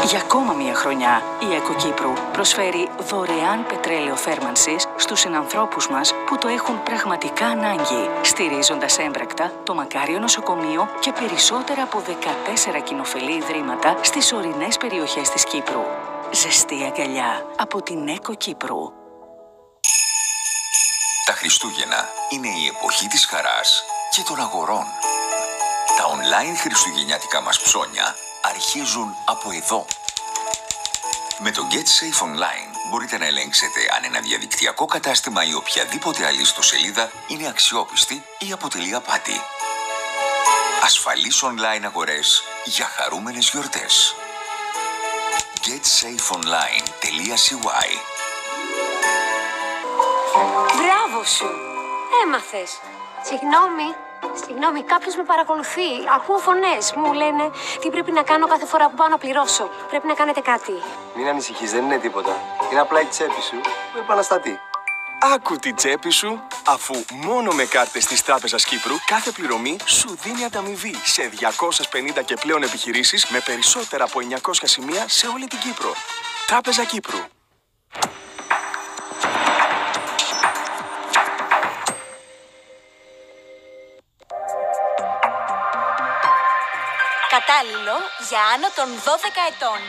Για ακόμα μία χρονιά, η ΕΚΟ Κύπρου προσφέρει δωρεάν πετρέλαιο θέρμανσης στους συνανθρώπους μας που το έχουν πραγματικά ανάγκη, στηρίζοντας έμπρακτα το Μακάριο Νοσοκομείο και περισσότερα από 14 κοινοφελή ιδρύματα στις ορεινές περιοχές της Κύπρου. Ζεστή αγκαλιά από την ΕΚΟ Κύπρου. Τα Χριστούγεννα είναι η εποχή της χαράς και των αγορών. Τα online χριστουγεννιάτικα μας ψώνια αρχίζουν από εδώ. Με το Get Safe Online μπορείτε να ελέγξετε αν ένα διαδικτυακό κατάστημα ή οποιαδήποτε άλλη ιστοσελίδα είναι αξιόπιστη ή αποτελεί απάτη. Ασφαλείς online αγορές για χαρούμενες γιορτές. GetSafeOnline.cy. Μπράβο σου! Έμαθες. Συγγνώμη, κάποιος με παρακολουθεί. Ακούω φωνές. Μου λένε τι πρέπει να κάνω κάθε φορά που πάω να πληρώσω. Πρέπει να κάνετε κάτι. Μην ανησυχείς, δεν είναι τίποτα. Είναι απλά η τσέπη σου που επαναστατεί. Άκου τη τσέπη σου, αφού μόνο με κάρτες της Τράπεζας Κύπρου κάθε πληρωμή σου δίνει ανταμοιβή σε 250 και πλέον επιχειρήσεις με περισσότερα από 900 σημεία σε όλη την Κύπρο. Τράπεζα Κύπρου. Κατάλληλο για άνω των 12 ετών.